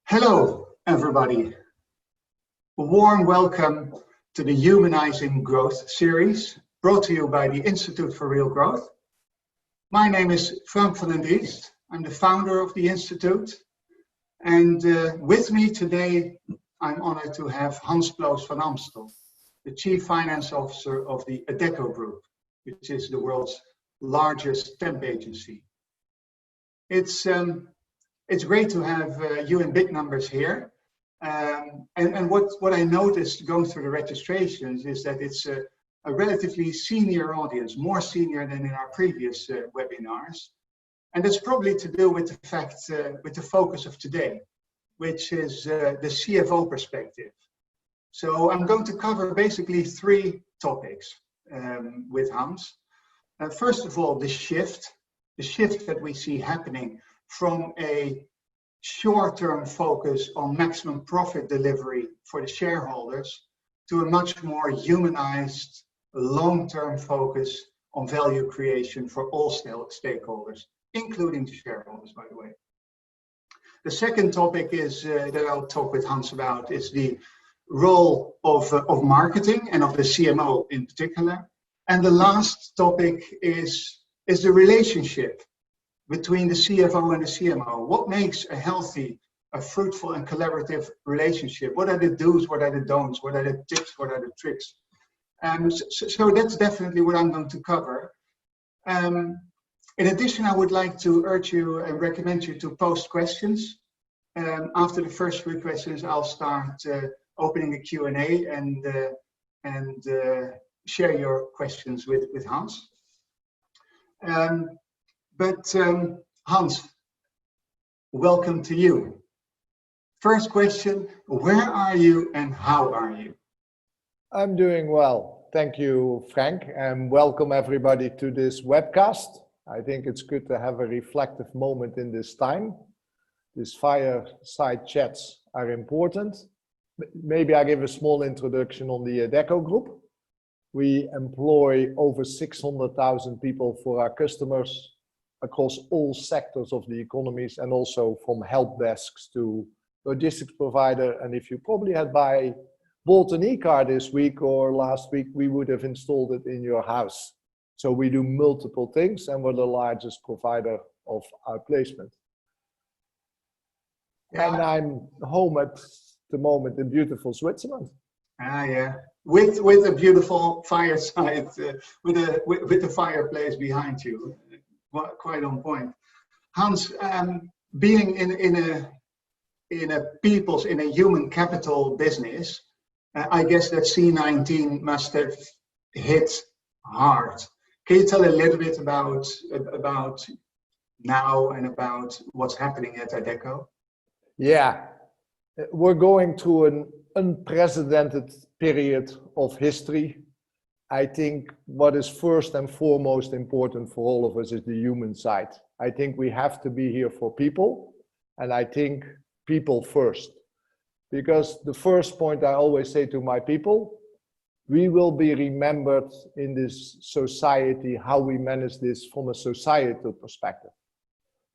Hello, everybody. A warm welcome to the Humanizing Growth Series, brought to you by the Institute for Real Growth. My name is Frank van den Driest. I'm the founder of the Institute. And with me today, I'm honored to have Hans Ploos van Amstel, the Chief Finance Officer of the Adecco Group, which is the world's largest temp agency. It's great to have you in big numbers here. And what I noticed going through the registrations is that it's a relatively senior audience, more senior than in our previous webinars. And that's probably to do with the fact, with the focus of today, which is the CFO perspective. So I'm going to cover basically three topics with Hans. First of all, the shift that we see happening from a short-term focus on maximum profit delivery for the shareholders to a much more humanized, long-term focus on value creation for all stakeholders, including the shareholders, by the way. The second topic is that I'll talk with Hans about is the role of marketing and of the CMO in particular. And the last topic is the relationship between the CFO and the CMO. What makes a healthy, a fruitful and collaborative relationship? What are the do's, what are the don'ts, what are the tips, what are the tricks? So that's definitely what I'm going to cover. In addition, I would like to urge you and recommend you to post questions. After the first three questions, I'll start opening a Q&A and share your questions with Hans. But Hans, welcome to you. First question, where are you and how are you? I'm doing well. Thank you, Frank, and welcome everybody to this webcast. I think it's good to have a reflective moment in this time. These fireside chats are important. Maybe I give a small introduction on the Adecco Group. We employ over 600,000 people for our customers across all sectors of the economies and also from help desks to logistics provider. And if you probably had bought an e-car this week or last week, we would have installed it in your house. So we do multiple things and we're the largest provider of our placement. Yeah. And I'm home at the moment in beautiful Switzerland. Yeah, with a beautiful fireside, with the fireplace behind you. Quite on point. Hans, being in a human capital business, I guess that C-19 must have hit hard. Can you tell a little bit about now and about what's happening at Adecco? Yeah, we're going through an unprecedented period of history. I think what is first and foremost important for all of us is the human side. I think we have to be here for people, and I think people first. Because the first point I always say to my people, we will be remembered in this society, how we manage this from a societal perspective.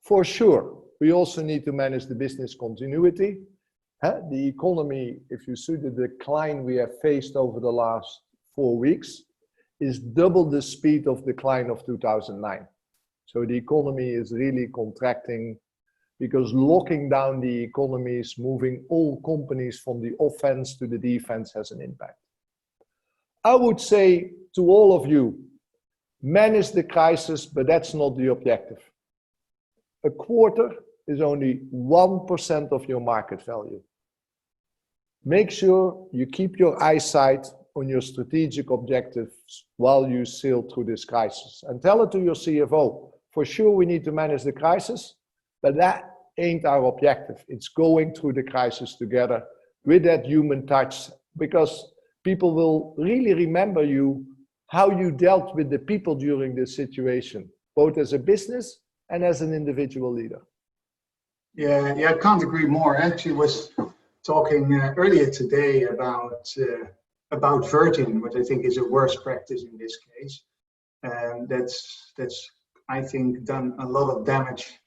For sure, we also need to manage the business continuity. The economy, if you see the decline we have faced over the last 4 weeks, is double the speed of decline of 2009. So the economy is really contracting because locking down the economy is moving all companies from the offense to the defense has an impact. I would say to all of you, manage the crisis, but that's not the objective. A quarter is only 1% of your market value. Make sure you keep your eyesight on your strategic objectives while you sail through this crisis. And tell it to your CFO. For sure, we need to manage the crisis, but that ain't our objective. It's going through the crisis together with that human touch, because people will really remember you, how you dealt with the people during this situation, both as a business and as an individual leader. Yeah, I can't agree more. I actually was talking earlier today about Virgin, which I think is a worse practice in this case. That's I think done a lot of damage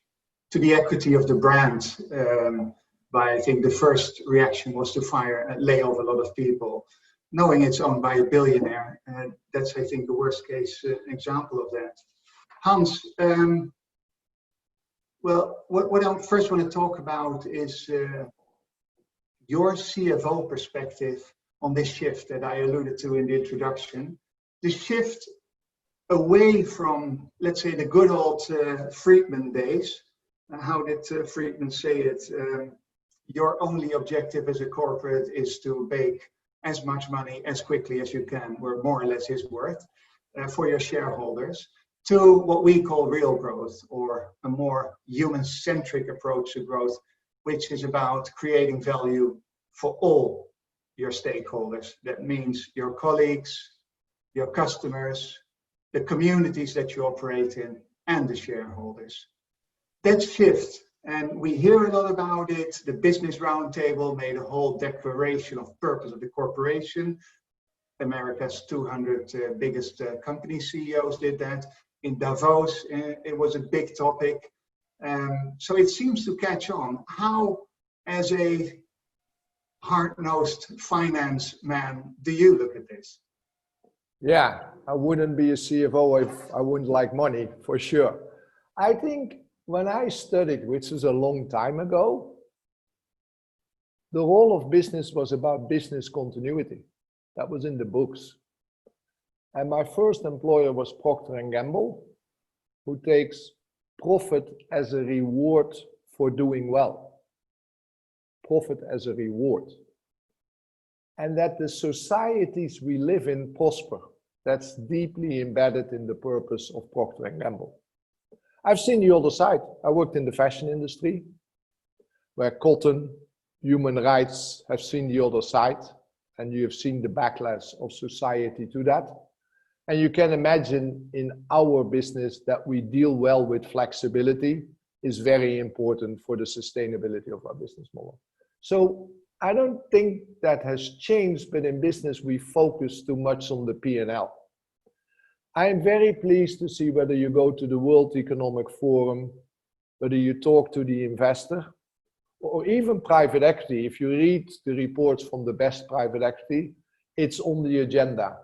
to the equity of the brand. by, I think the first reaction was to lay off a lot of people, knowing it's owned by a billionaire. That's, I think, the worst case example of that. Hans, well, what I first want to talk about is your CFO perspective on this shift that I alluded to in the introduction. The shift away from, let's say, the good old Friedman days. How did Friedman say it? Your only objective as a corporate is to bake as much money as quickly as you can, or more or less his word, for your shareholders, to what we call real growth, or a more human-centric approach to growth, which is about creating value for all your stakeholders. That means your colleagues, your customers, the communities that you operate in, and the shareholders. That shift, and we hear a lot about it. The Business Roundtable made a whole declaration of purpose of the corporation. America's 200 biggest company CEOs did that. In Davos, it was a big topic. So it seems to catch on. How, as a hard-nosed finance man, do you look at this? Yeah, I wouldn't be a CFO if I wouldn't like money, for sure. I think when I studied, which was a long time ago, the role of business was about business continuity. That was in the books. And my first employer was Procter & Gamble, who takes profit as a reward for doing well. Profit as a reward. And that the societies we live in prosper. That's deeply embedded in the purpose of Procter & Gamble. I've seen the other side. I worked in the fashion industry, where cotton, human rights have seen the other side, and you have seen the backlash of society to that. And you can imagine in our business that we deal well with flexibility is very important for the sustainability of our business model. So I don't think that has changed, but in business we focus too much on the P&L. I am very pleased to see whether you go to the World Economic Forum, whether you talk to the investor, or even private equity. If you read the reports from the best private equity, it's on the agenda.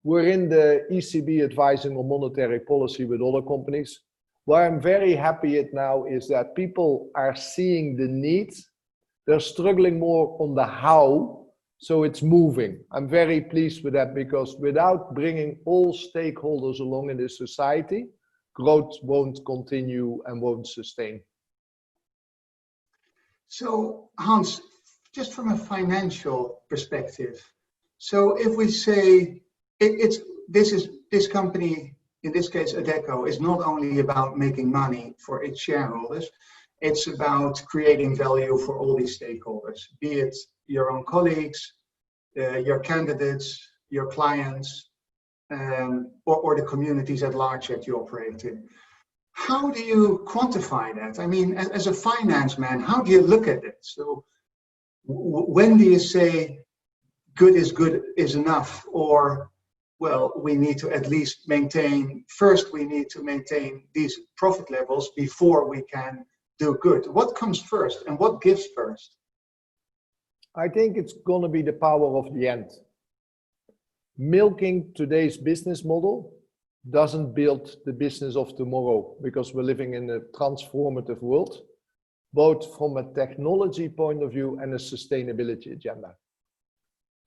We're in the ECB advising on monetary policy with other companies. What I'm very happy at now is that people are seeing the need. They're struggling more on the how, so it's moving. I'm very pleased with that, because without bringing all stakeholders along in this society, growth won't continue and won't sustain. So Hans, just from a financial perspective, so if we say this company, in this case Adecco, is not only about making money for its shareholders, it's about creating value for all these stakeholders, be it your own colleagues, your candidates, your clients, or the communities at large that you operate in. How do you quantify that? I mean, as a finance man, how do you look at it? So when do you say good is enough, or, well, we need to at least we need to maintain these profit levels before we can do good? What comes first and what gives first? I think it's going to be the power of the end. Milking today's business model doesn't build the business of tomorrow, because we're living in a transformative world, both from a technology point of view and a sustainability agenda.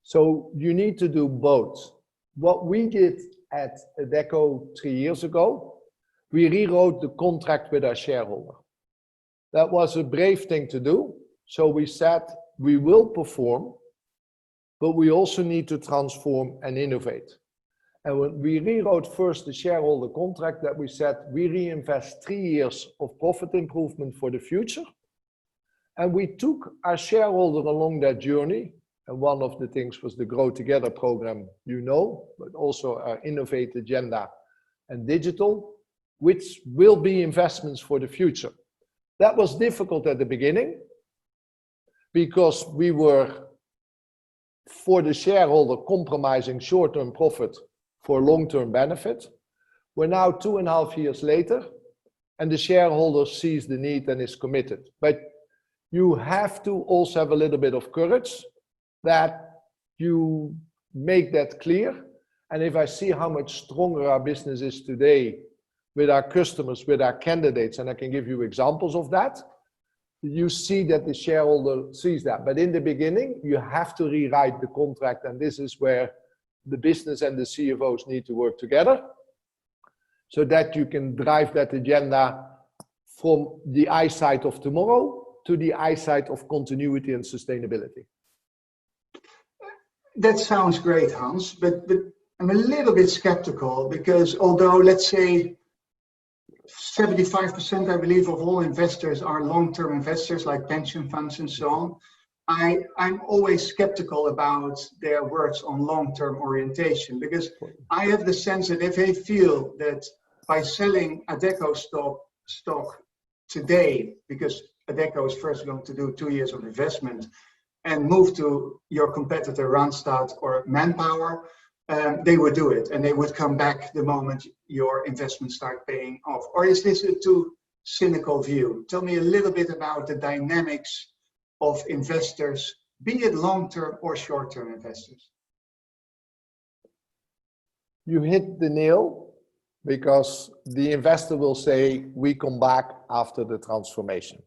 So you need to do both. What we did at Adecco 3 years ago, we rewrote the contract with our shareholder. That was a brave thing to do. So we said, we will perform, but we also need to transform and innovate. And when we rewrote first the shareholder contract, that we said, we reinvest 3 years of profit improvement for the future. And we took our shareholder along that journey. And one of the things was the Grow Together program, but also our Innovate agenda and digital, which will be investments for the future. That was difficult at the beginning, because we were, for the shareholder, compromising short-term profit for long-term benefit. We're now 2.5 years later, and the shareholder sees the need and is committed. But you have to also have a little bit of courage that you make that clear. And if I see how much stronger our business is today with our customers, with our candidates, and I can give you examples of that, you see that the shareholder sees that. But in the beginning, you have to rewrite the contract, and this is where the business and the CFOs need to work together so that you can drive that agenda from the eyesight of tomorrow to the eyesight of continuity and sustainability. That sounds great, Hans, but I'm a little bit skeptical because although, let's say, 75%, I believe, of all investors are long-term investors like pension funds and so on, I'm always skeptical about their words on long-term orientation, because I have the sense that if they feel that by selling Adecco stock today, because Adecco is first going to do 2 years of investment and move to your competitor Randstad or Manpower, they would do it, and they would come back the moment your investments start paying off. Or is this a too cynical view? Tell me a little bit about the dynamics of investors, be it long-term or short-term investors. You hit the nail, because the investor will say, we come back after the transformation.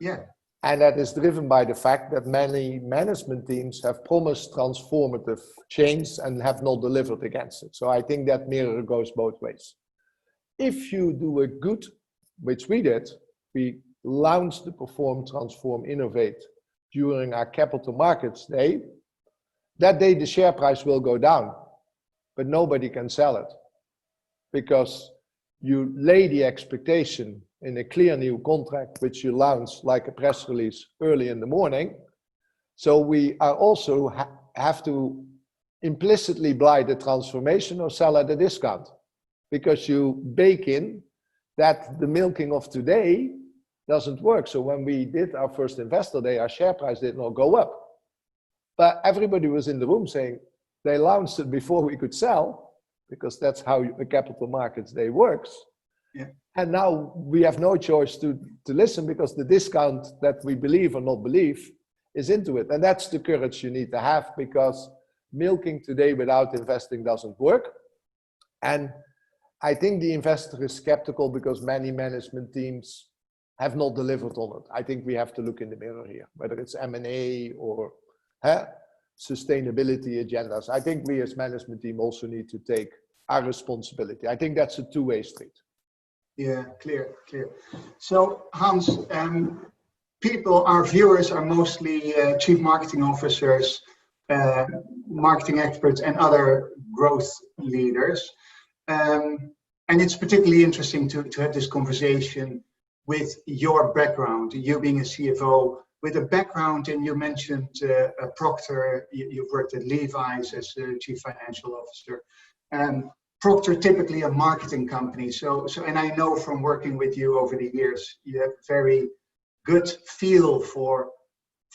Yeah. And that is driven by the fact that many management teams have promised transformative change and have not delivered against it. So I think that mirror goes both ways. If you do a good, which we did, we launched the Perform, Transform, Innovate during our Capital Markets Day. That day the share price will go down, but nobody can sell it, because you lay the expectation in a clear new contract, which you launch like a press release early in the morning. So we are also have to implicitly buy the transformation or sell at a discount, because you bake in that the milking of today doesn't work. So when we did our first investor day, our share price did not go up. But everybody was in the room saying they launched it before we could sell, because that's how a Capital Markets Day works. Yeah. And now we have no choice to listen, because the discount that we believe or not believe is into it. And that's the courage you need to have, because milking today without investing doesn't work. And I think the investor is skeptical because many management teams have not delivered on it. I think we have to look in the mirror here, whether it's M&A or sustainability agendas. I think we as management team also need to take our responsibility. I think that's a two-way street. Yeah, clear. So Hans, our viewers are mostly chief marketing officers, marketing experts, and other growth leaders. And it's particularly interesting to have this conversation with your background, you being a CFO, with a background, and you mentioned Procter, you've worked at Levi's as a chief financial officer. Procter, typically a marketing company. So, and I know from working with you over the years, you have very good feel for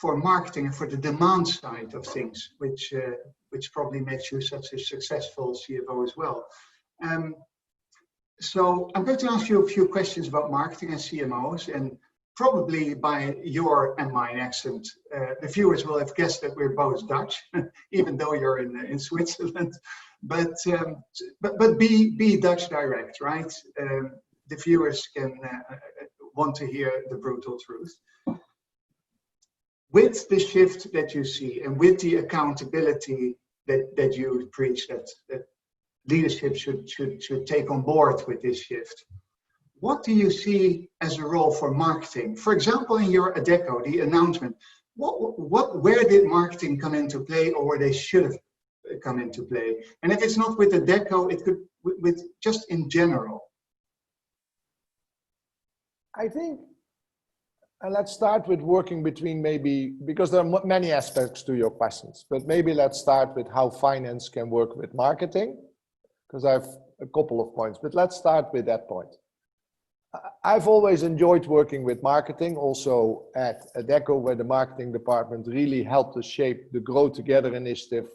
marketing and for the demand side of things, which probably makes you such a successful CFO as well. So I'm going to ask you a few questions about marketing and CMOs, and probably by your and my accent, the viewers will have guessed that we're both Dutch, even though you're in Switzerland. But be Dutch direct, right? The viewers can want to hear the brutal truth. With the shift that you see, and with the accountability that you preach, that leadership should take on board with this shift, what do you see as a role for marketing? For example, in your Adecco, the announcement, where did marketing come into play, or where they should have come into play? And if it's not with Adecco, it could with just in general. I think, and let's start with working between, maybe, because there are many aspects to your questions, but maybe let's start with how finance can work with marketing, because I have a couple of points, but let's start with that point. I've always enjoyed working with marketing, also at Adecco, where the marketing department really helped us shape the Grow Together initiative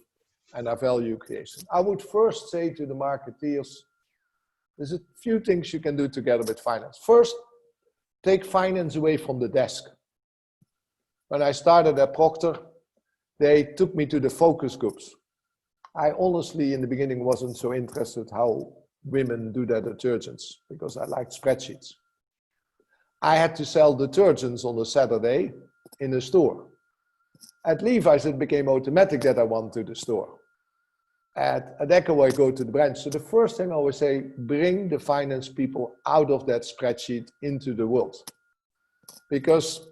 and our value creation. I would first say to the marketeers, there's a few things you can do together with finance. First, take finance away from the desk. When I started at Procter, they took me to the focus groups. I honestly, in the beginning, wasn't so interested how women do their detergents because I liked spreadsheets. I had to sell detergents on a Saturday in a store. At Levi's, it became automatic that I went to the store. At Adecco, I go to the branch. So the first thing I always say, bring the finance people out of that spreadsheet into the world. Because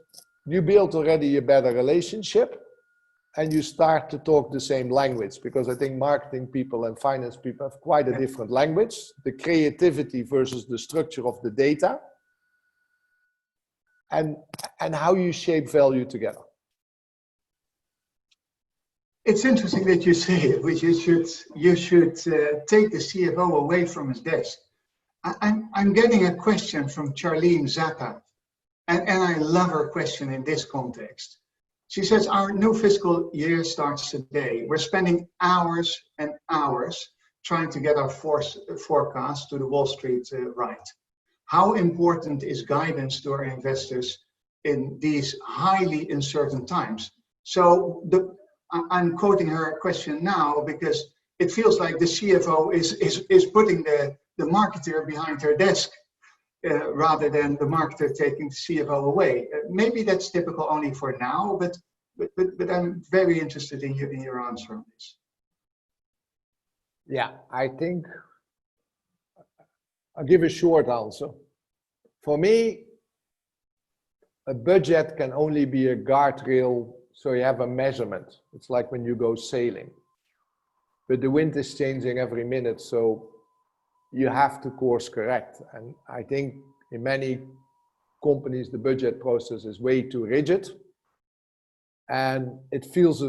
you build already a better relationship and you start to talk the same language. Because I think marketing people and finance people have quite a different language. The creativity versus the structure of the data. And how you shape value together. It's interesting that you say it, which you should take the CFO away from his desk. I'm getting a question from Charlene Zappa, and I love her question in this context. She says, our new fiscal year starts today. We're spending hours and hours trying to get our forecast to the Wall Street right. How important is guidance to our investors in these highly uncertain times? So I'm quoting her question now because it feels like the CFO is putting the marketer behind her desk rather than the marketer taking the CFO away. Maybe that's typical only for now, but I'm very interested in your answer on this. Yeah, I think I'll give a short answer. For me, a budget can only be a guardrail, so you have a measurement. It's like when you go sailing. But the wind is changing every minute, so you have to course correct. And I think in many companies, the budget process is way too rigid. And it feels,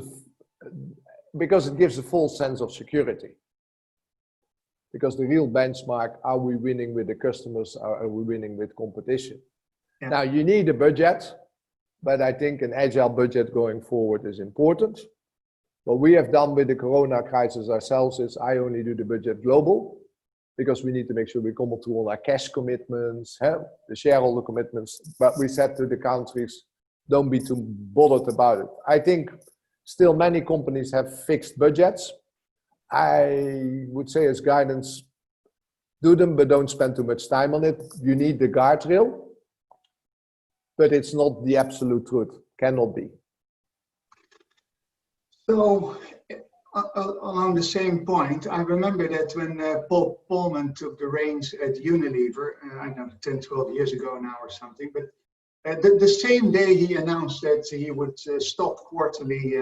because it gives a false sense of security. Because the real benchmark, are we winning with the customers, or are we winning with competition? Yeah. Now, you need a budget, but I think an agile budget going forward is important. What we have done with the Corona crisis ourselves is I only do the budget global, because we need to make sure we come through all our cash commitments, the shareholder commitments, but we said to the countries, don't be too bothered about it. I think still many companies have fixed budgets. I would say as guidance, do them, but don't spend too much time on it. You need the guardrail, but it's not the absolute truth, cannot be. So, along the same point, I remember that when Paul Polman took the reins at Unilever, I don't know, 10, 12 years ago now or something, but the same day he announced that he would stop quarterly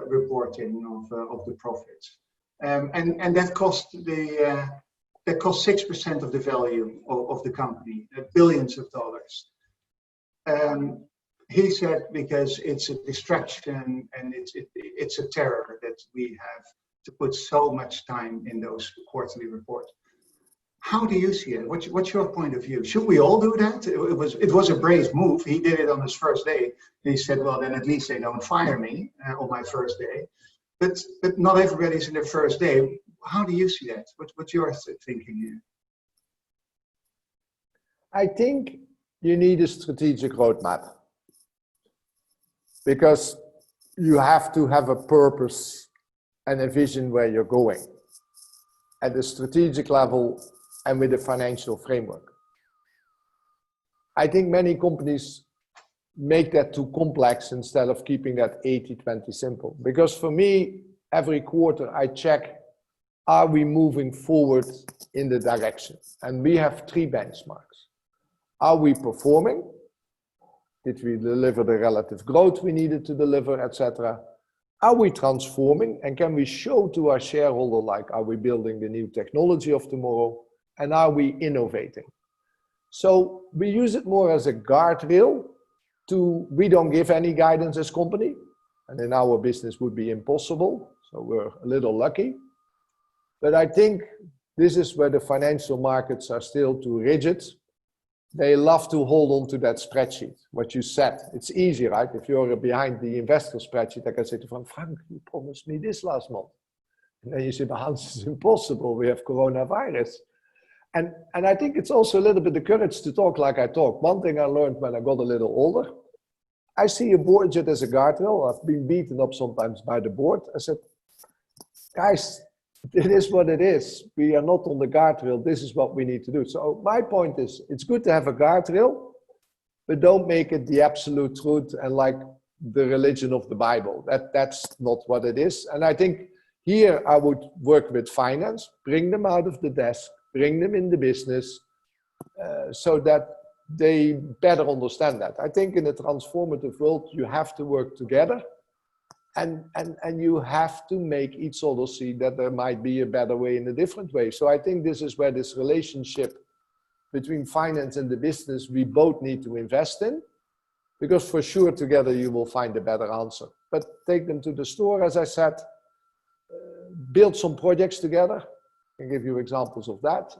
reporting of the profits, and that cost 6% of the value of the company, billions of dollars. He said because it's a distraction and it's a terror that we have to put so much time in those quarterly reports. How do you see it? What's your point of view? Should we all do that? It was a brave move. He did it on his first day. He said, well, then at least they don't fire me on my first day. But not everybody's in their first day. How do you see that? What's your thinking here? I think you need a strategic roadmap. Because you have to have a purpose and a vision where you're going at the strategic level and with a financial framework. I think many companies make that too complex instead of keeping that 80-20 simple. Because for me, every quarter I check, are we moving forward in the direction? And we have 3 benchmarks. Are we performing? Did we deliver the relative growth we needed to deliver, etc.? Are we transforming? And can we show to our shareholder, like, are we building the new technology of tomorrow? And are we innovating? So we use it more as a guardrail we don't give any guidance as company. And in our business would be impossible. So we're a little lucky. But I think this is where the financial markets are still too rigid. They love to hold on to that spreadsheet, what you said. It's easy, right? If you're behind the investor spreadsheet, I can say to Frank, you promised me this last month. And then you say, but Hans, it's impossible. We have coronavirus. And I think it's also a little bit the courage to talk like I talk. One thing I learned when I got a little older, I see a budget as a guardrail. I've been beaten up sometimes by the board. I said, guys, it is what it is. We are not on the guardrail. This is what we need to do. So my point is, it's good to have a guardrail, but don't make it the absolute truth and like the religion of the Bible. That's not what it is. And I think here I would work with finance, bring them out of the desk, bring them in the business, so that they better understand that. I think in a transformative world, you have to work together and you have to make each other see that there might be a better way and a different way. So I think this is where this relationship between finance and the business, we both need to invest in, because for sure together you will find a better answer. But take them to the store, as I said, build some projects together. I can give you examples of that.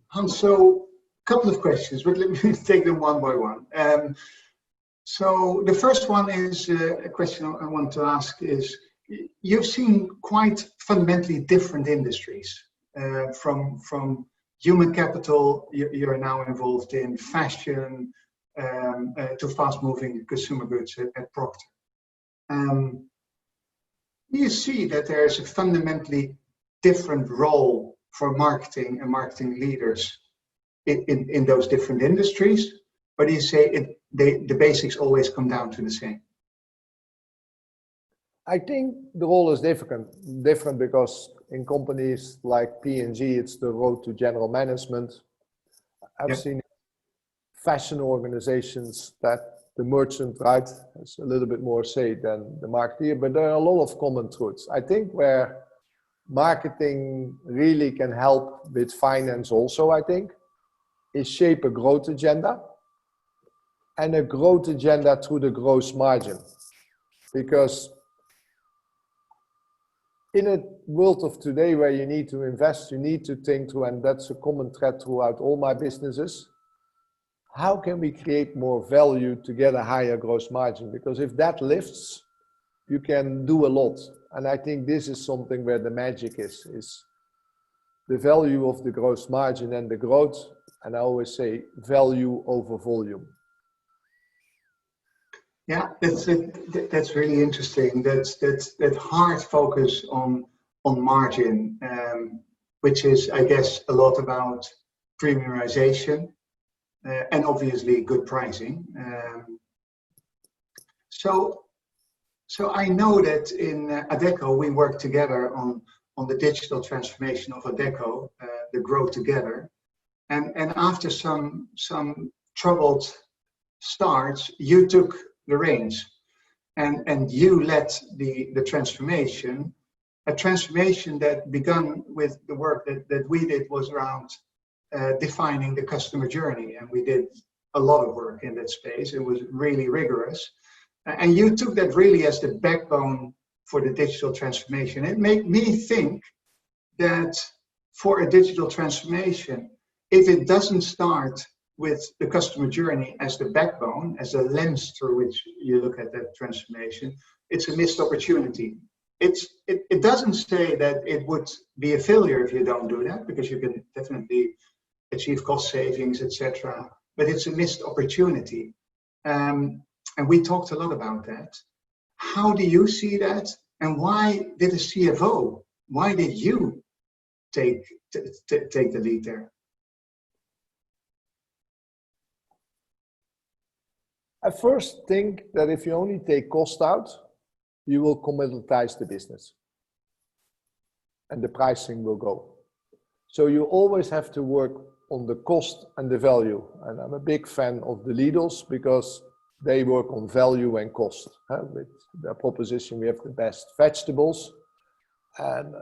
Hans, so a couple of questions, but let me take them one by one. So the first one is a question I want to ask is, you've seen quite fundamentally different industries, from human capital, you're now involved in fashion, to fast-moving consumer goods at Procter. Do you see that there's a fundamentally different role for marketing and marketing leaders in those different industries? Or do you say the basics always come down to the same? I think the role is different because in companies like P&G, it's the road to general management. I've seen fashion organizations that the merchant, right, has a little bit more say than the marketer, but there are a lot of common truths. I think where marketing really can help with finance also, I think, is shape a growth agenda, and a growth agenda through the gross margin. Because in a world of today where you need to invest, you need to think through, and that's a common thread throughout all my businesses, how can we create more value to get a higher gross margin? Because if that lifts, you can do a lot. And I think this is something where the magic is the value of the gross margin and the growth. And I always say value over volume. Yeah, that's really interesting. That hard focus on margin, which is, I guess, a lot about premiumization and obviously good pricing. So I know that in Adecco we work together on the digital transformation of Adecco, the Grow Together, and after some troubled starts, you took the reins and you led the transformation, a transformation that began with the work that we did was around defining the customer journey, and we did a lot of work in that space. It was really rigorous, and you took that really as the backbone for the digital transformation. It made me think that for a digital transformation, if it doesn't start with the customer journey as the backbone, as a lens through which you look at that transformation, it's a missed opportunity. It doesn't say that it would be a failure if you don't do that, because you can definitely achieve cost savings, etc. But it's a missed opportunity. And we talked a lot about that. How do you see that? And why did a CFO, why did you take the lead there? I first think that if you only take cost out, you will commoditize the business and the pricing will go. So you always have to work on the cost and the value. And I'm a big fan of the leaders because they work on value and cost. With their proposition, we have the best vegetables, and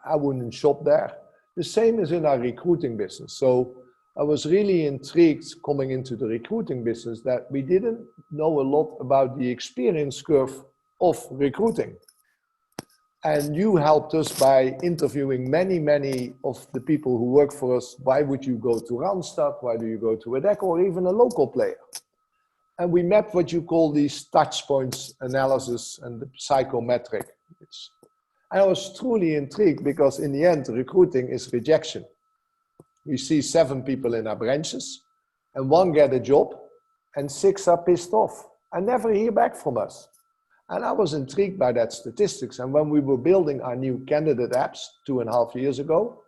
I wouldn't shop there. The same is in our recruiting business. So I was really intrigued coming into the recruiting business that we didn't know a lot about the experience curve of recruiting. And you helped us by interviewing many of the people who work for us. Why would you go to Randstad? Why do you go to Adecco or even a local player? And we mapped what you call these touch points analysis and the psychometric. And I was truly intrigued because in the end, recruiting is rejection. We see 7 people in our branches, and 1 get a job, and 6 are pissed off and never hear back from us. And I was intrigued by that statistics. And when we were building our new candidate apps 2.5 years ago,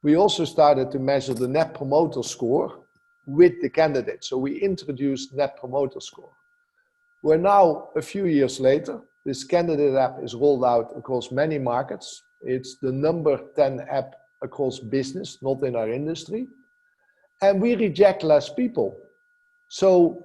we also started to measure the Net Promoter Score with the candidate. So we introduced Net Promoter Score. We're now, a few years later, this candidate app is rolled out across many markets. It's the number 10 app across business, not in our industry. And we reject less people. So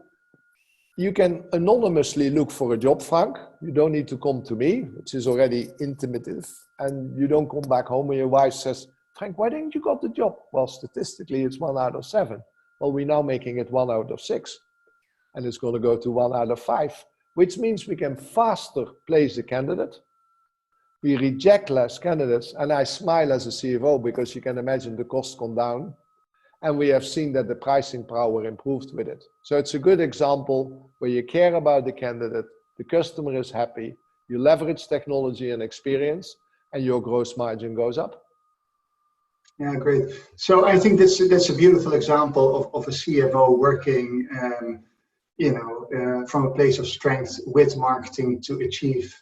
you can anonymously look for a job, Frank. You don't need to come to me, which is already intimative. And you don't come back home and your wife says, Frank, why didn't you got the job? Well, statistically, it's 1 out of 7. Well, we're now making it 1 out of 6. And it's going to go to 1 out of 5, which means we can faster place a candidate. We reject less candidates. And I smile as a CFO because you can imagine the costs come down. And we have seen that the pricing power improved with it. So it's a good example where you care about the candidate, the customer is happy, you leverage technology and experience, and your gross margin goes up. Yeah, great. So I think that's a beautiful example of a CFO working, from a place of strength with marketing to achieve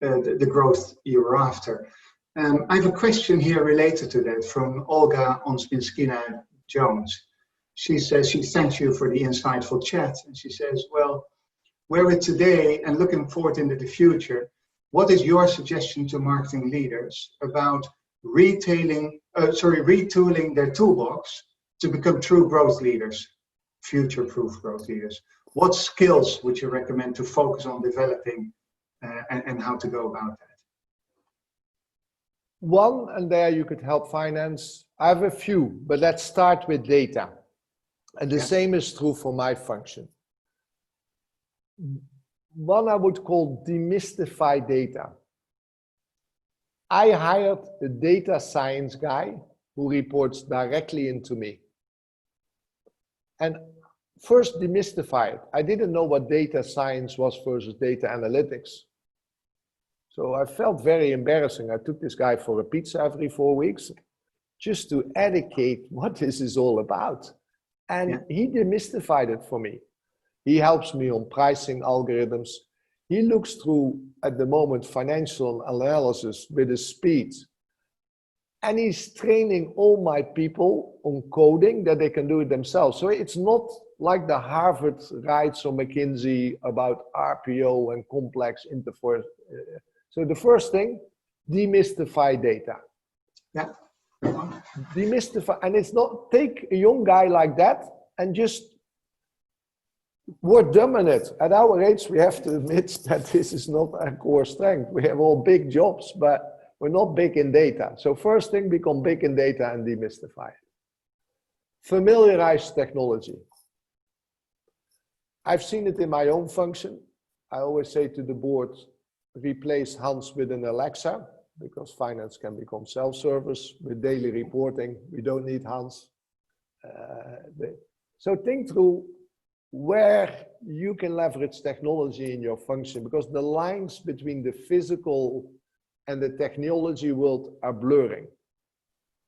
the growth you're after. I have a question here related to that from Olga Onspinskina-Jones. She says she thanks you for the insightful chat, and she says, well, where we're today and looking forward into the future, what is your suggestion to marketing leaders about retooling their toolbox to become true growth leaders, future-proof growth leaders? What skills would you recommend to focus on developing and how to go about that? One, and there you could help finance. I have a few, but let's start with data. And the same is true for my function. One I would call demystify data. I hired a data science guy who reports directly into me. And first demystify it. I didn't know what data science was versus data analytics. So I felt very embarrassing. I took this guy for a pizza every 4 weeks just to educate what this is all about. And he demystified it for me. He helps me on pricing algorithms. He looks through, at the moment, financial analysis with a speed. And he's training all my people on coding that they can do it themselves. So it's not like the Harvard writes or McKinsey about RPO and complex interface. So the first thing, demystify data. Yeah. Demystify, and it's not, take a young guy like that and just, we're dumb in it. At our age, we have to admit that this is not our core strength. We have all big jobs, but we're not big in data. So first thing, become big in data and demystify it. Familiarize technology. I've seen it in my own function. I always say to the board, replace Hans with an Alexa, because finance can become self-service with daily reporting. We don't need Hans. So think through where you can leverage technology in your function, because the lines between the physical and the technology world are blurring.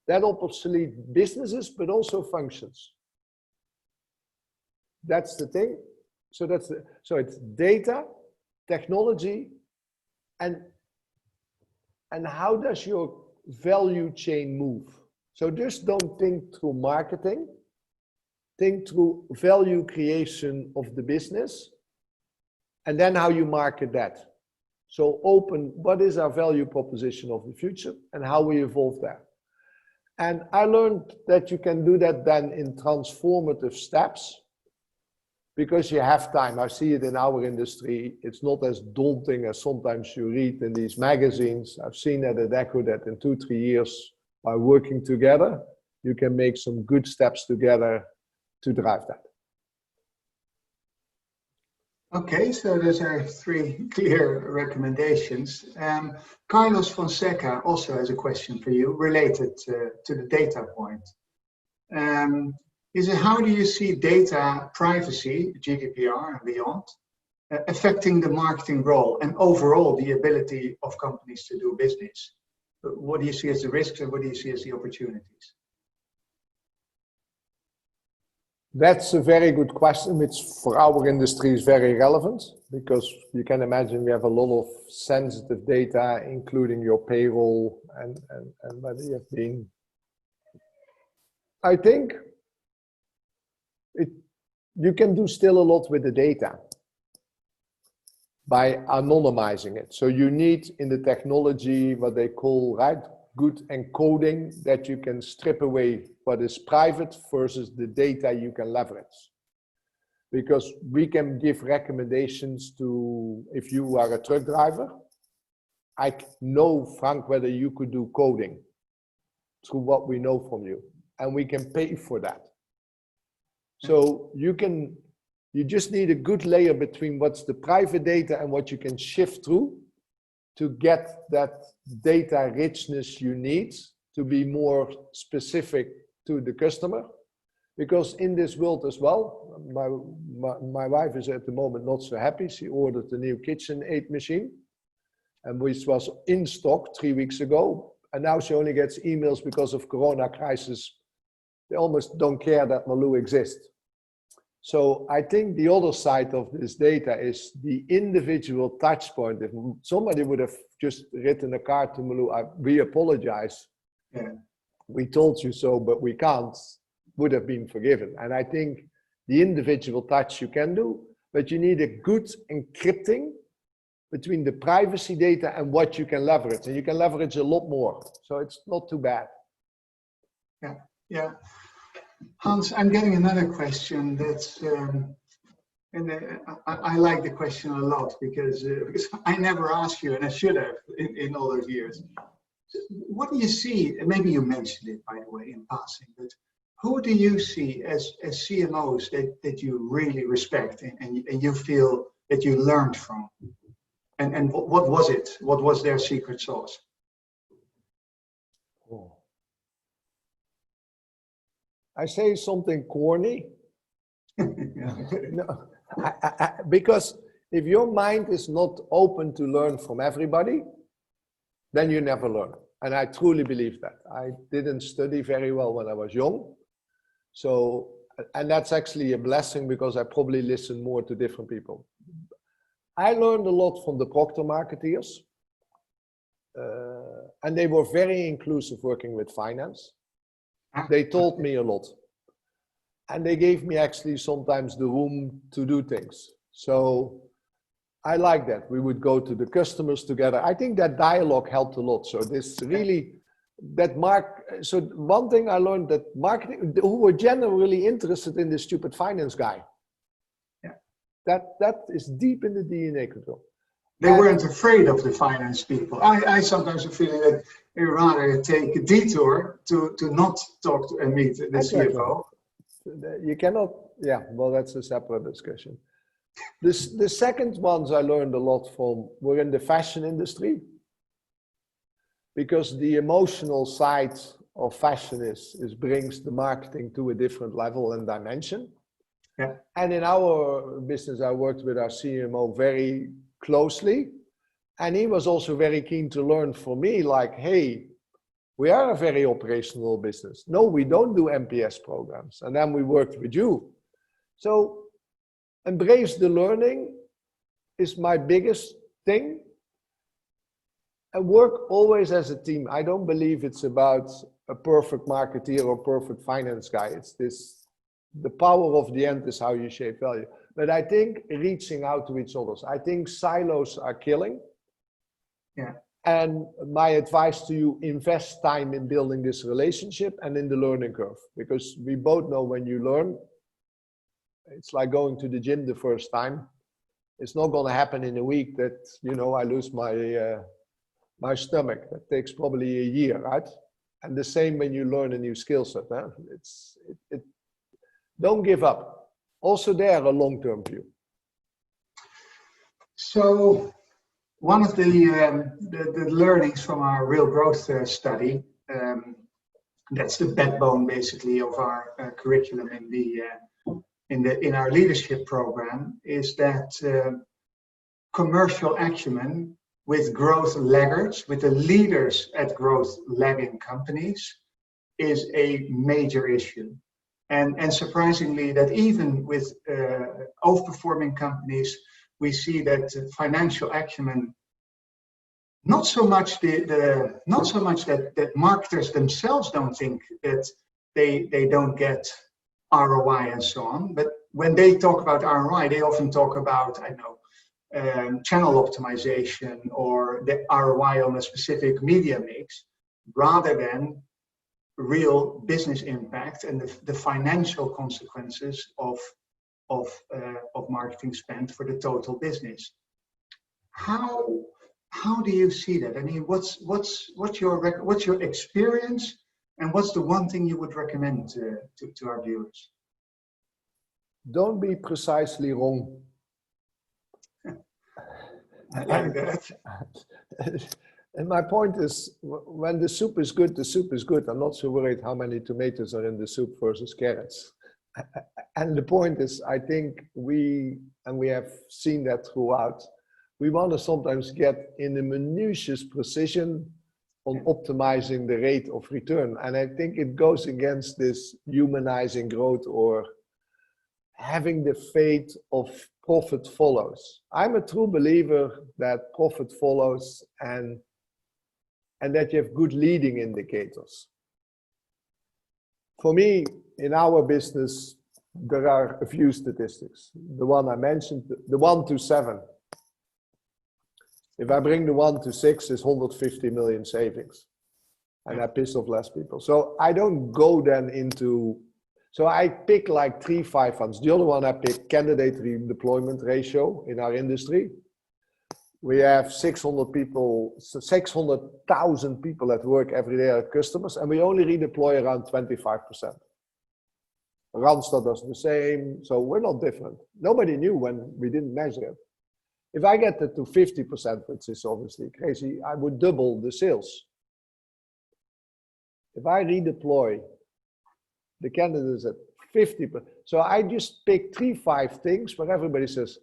That obsolete businesses, but also functions. That's the thing. So it's data, technology, and how does your value chain move? So just don't think through marketing, think through value creation of the business, and then how you market that. So open, what is our value proposition of the future and how we evolve that? And I learned that you can do that then in transformative steps, because you have time. I see it in our industry. It's not as daunting as sometimes you read in these magazines. I've seen that at Echo that in 2-3 years, by working together, you can make some good steps together to drive that. Okay, so those are 3 clear recommendations. Carlos Fonseca also has a question for you related to the data point. Is it, how do you see data privacy, GDPR and beyond, affecting the marketing role and overall the ability of companies to do business? What do you see as the risks and what do you see as the opportunities? That's a very good question, which for our industry is very relevant, because you can imagine we have a lot of sensitive data, including your payroll and whether you have been. I think you can do still a lot with the data by anonymizing it. So you need in the technology what they call, right, good encoding, that you can strip away what is private versus the data you can leverage. Because we can give recommendations to, if you are a truck driver, I know, Frank, whether you could do coding through what we know from you, and we can pay for that. So you just need a good layer between what's the private data and what you can shift through to get that data richness you need to be more specific to the customer. Because in this world as well, my wife is at the moment not so happy. She ordered a new KitchenAid machine, and which was in stock 3 weeks ago. And now she only gets emails because of Corona crisis. They almost don't care that Malou exists. So I think the other side of this data is the individual touch point. If somebody would have just written a card to Malou, we apologize. Yeah. We told you so, but we can't, would have been forgiven. And I think the individual touch you can do, but you need a good encrypting between the privacy data and what you can leverage. And you can leverage a lot more. So it's not too bad. Yeah, yeah. Hans, I'm getting another question that's, I like the question a lot because I never asked you, and I should have in all those years. What do you see, and maybe you mentioned it, by the way, in passing, but who do you see as CMOs that you really respect and you feel that you learned from? And what was it? What was their secret sauce? Oh. I say something corny. No, because if your mind is not open to learn from everybody, then you never learn. And I truly believe that. I didn't study very well when I was young. So, and that's actually a blessing because I probably listen more to different people. I learned a lot from the Proctor marketeers. And they were very inclusive working with finance. They taught me a lot. And they gave me actually sometimes the room to do things. So I like that. We would go to the customers together. I think that dialogue helped a lot. So this really, so one thing I learned that marketing, who were generally interested in this stupid finance guy. Yeah. That is deep in the DNA control. They weren't afraid of the finance people. I sometimes have a feeling that they rather take a detour to not talk to and meet the CFO. You cannot, yeah, well, that's a separate discussion. The second ones I learned a lot from were in the fashion industry, because the emotional side of fashion brings the marketing to a different level and dimension. Yeah. And in our business, I worked with our CMO very closely, and he was also very keen to learn from me, like, hey, we are a very operational business. No, we don't do MPS programs. And then we worked with you. So embrace the learning is my biggest thing. And work always as a team. I don't believe it's about a perfect marketeer or perfect finance guy. It's this, the power of the end is how you shape value. But I think reaching out to each other. I think silos are killing. Yeah. And my advice to you, invest time in building this relationship and in the learning curve. Because we both know when you learn, it's like going to the gym the first time. It's not going to happen in a week that, you know, I lose my stomach. That takes probably a year, right? And the same when you learn a new skill set. Huh? Don't give up. Also there, a long-term view. So one of the learnings from our real growth study, that's the backbone basically of our curriculum in our leadership program, is that commercial acumen with growth laggards, with the leaders at growth lagging companies, is a major issue. And surprisingly, that even with overperforming companies, we see that financial acumen, not so much that marketers themselves don't think that they don't get ROI and so on, but when they talk about ROI, they often talk about, I don't know, channel optimization or the ROI on a specific media mix, rather than real business impact and the financial consequences of marketing spend for the total business. How do you see that? I mean, what's your experience, and what's the one thing you would recommend to our viewers? Don't be precisely wrong. I like that. And my point is, when the soup is good, the soup is good. I'm not so worried how many tomatoes are in the soup versus carrots. And the point is, I think we have seen that throughout, we want to sometimes get in the minutious precision on optimizing the rate of return. And I think it goes against this humanizing growth or having the faith of profit follows. I'm a true believer that profit follows and that you have good leading indicators. For me, in our business, there are a few statistics. The one I mentioned, the 1 to 7. If I bring the 1 to 6, is 150 million savings. And I piss off less people. So I don't go then into, so I pick like 3-5 funds. The other one I pick candidate redeployment ratio in our industry. We have 600,000 people at work every day at customers, and we only redeploy around 25%. Randstad does the same, so we're not different. Nobody knew when we didn't measure it. If I get it to 50%, which is obviously crazy, I would double the sales. If I redeploy the candidates at 50%, so I just pick 3-5 things where everybody says,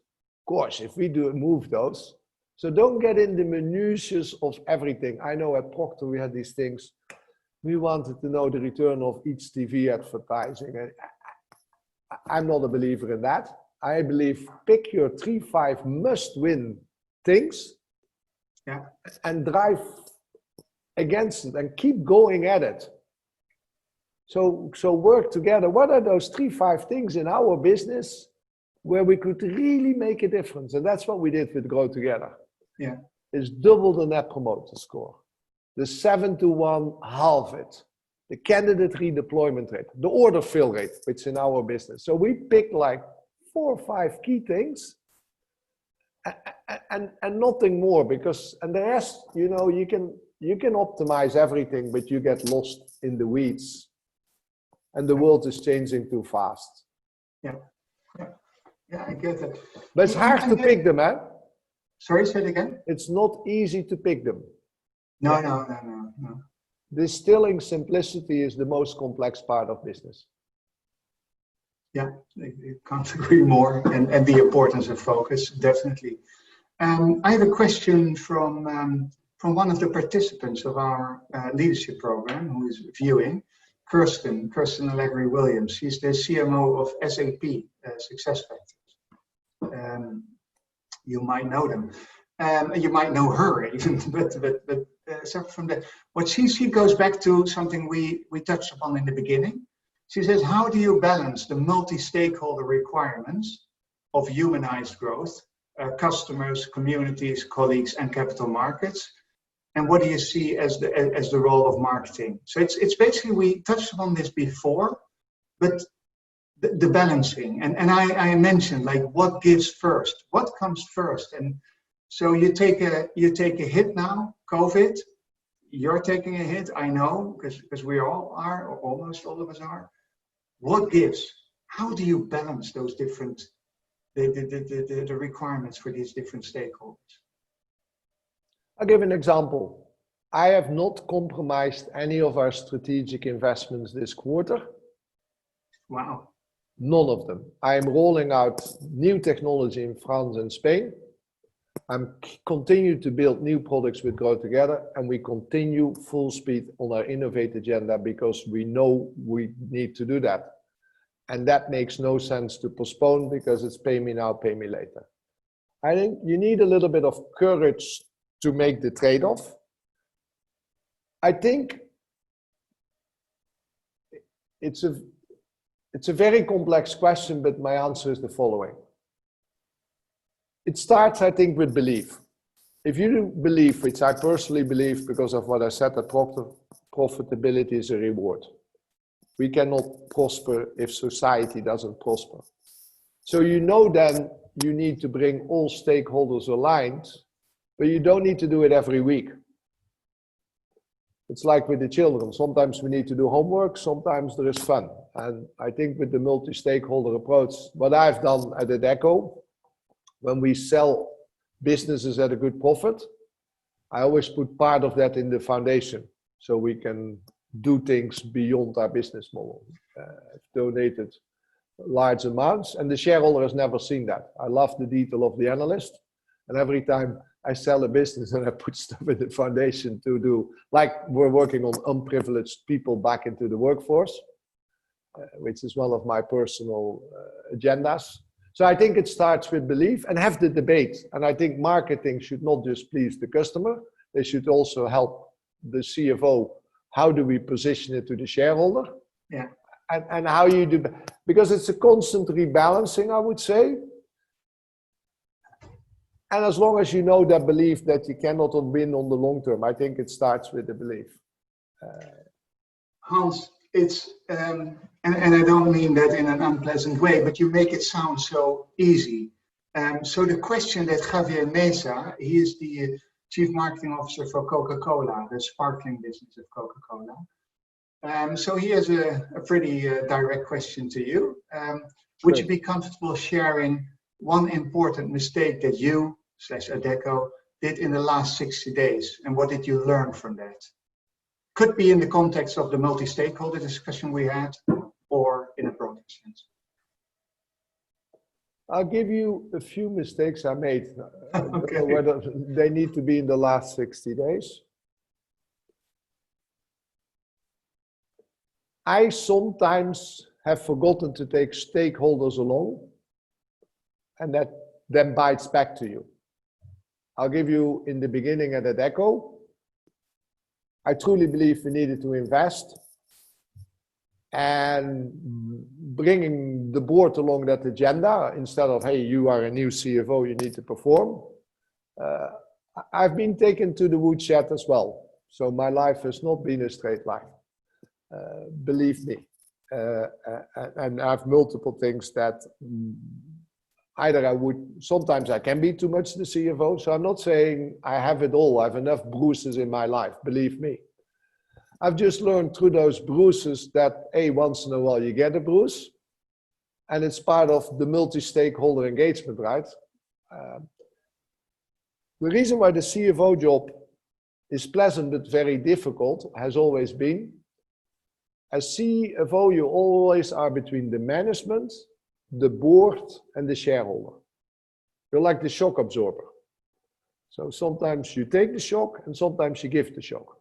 gosh, if we do move those. So don't get in the minutiae of everything. I know at Procter we had these things. We wanted to know the return of each TV advertising. I'm not a believer in that. I believe pick your 3-5 must-win things, and drive against it and keep going at it. So work together. What are those 3-5 things in our business where we could really make a difference? And that's what we did with Grow Together. Yeah, is double the net promoter score. The 7 to 1, halve it. The candidate redeployment rate, the order fill rate, which is in our business. So we picked like 4 or 5 key things and nothing more, because, and the rest, you know, you can optimize everything, but you get lost in the weeds and the world is changing too fast. Yeah, I get that. But it's hard to pick them, eh? Sorry, say it again? It's not easy to pick them. No. Distilling simplicity is the most complex part of business. Yeah, I can't agree more. And the importance of focus, definitely. I have a question from one of the participants of our leadership program who is viewing, Kirsten Allegri Williams. She's the CMO of SAP SuccessFactors. You might know them. You might know her even, but so from the, what she goes back to something we touched upon in the beginning. She says, how do you balance the multi-stakeholder requirements of humanized growth, customers, communities, colleagues, and capital markets? And what do you see as the role of marketing? So it's basically, we touched upon this before, but the balancing, and I mentioned like what gives first, what comes first. And so you take a hit now, COVID, you're taking a hit, I know, because we all are, or almost all of us are. What gives? How do you balance those different, the requirements for these different stakeholders? I'll give an example. I have not compromised any of our strategic investments this quarter. Wow. None of them. I am rolling out new technology in France and Spain. I'm continue to build new products with Grow Together, and we continue full speed on our innovate agenda because we know we need to do that. And that makes no sense to postpone because it's pay me now, pay me later. I think you need a little bit of courage to make the trade-off. I think it's a very complex question, but my answer is the following. It starts, I think, with belief. If you do believe, which I personally believe because of what I said, that profitability is a reward. We cannot prosper if society doesn't prosper. So you know then you need to bring all stakeholders aligned, but you don't need to do it every week. It's like with the children. Sometimes we need to do homework, sometimes there is fun. And I think with the multi-stakeholder approach, what I've done at Adecco, when we sell businesses at a good profit, I always put part of that in the foundation so we can do things beyond our business model. I've donated large amounts and the shareholder has never seen that. I love the detail of the analyst, and every time I sell a business and I put stuff in the foundation to do, like we're working on unprivileged people back into the workforce, which is one of my personal agendas. So I think it starts with belief and have the debate. And I think marketing should not just please the customer, they should also help the CFO. How do we position it to the shareholder? Yeah. And how you do, because it's a constant rebalancing, I would say. And as long as you know that belief that you cannot win on the long term, I think it starts with the belief. Hans, it's, and I don't mean that in an unpleasant way, but you make it sound so easy. So the question that Javier Mesa, he is the Chief Marketing Officer for Coca-Cola, the sparkling business of Coca-Cola. So he has a pretty direct question to you. Would you be comfortable sharing one important mistake that you / Adecco did in the last 60 days? And what did you learn from that? Could be in the context of the multi-stakeholder discussion we had, or in a broader sense. I'll give you a few mistakes I made. Okay. Whether they need to be in the last 60 days. I sometimes have forgotten to take stakeholders along, and that then bites back to you. I'll give you in the beginning at Adecco. I truly believe we needed to invest, and bringing the board along that agenda instead of, hey, you are a new CFO, you need to perform. I've been taken to the woodshed as well. So my life has not been a straight line. Believe me. And I have multiple things that either sometimes I can be too much the CFO. So I'm not saying I have it all. I have enough bruises in my life, believe me. I've just learned through those bruises that, once in a while you get a bruise. And it's part of the multi-stakeholder engagement, right? The reason why the CFO job is pleasant but very difficult has always been, as CFO, you always are between the management, the board, and the shareholder. You're like the shock absorber. So sometimes you take the shock and sometimes you give the shock.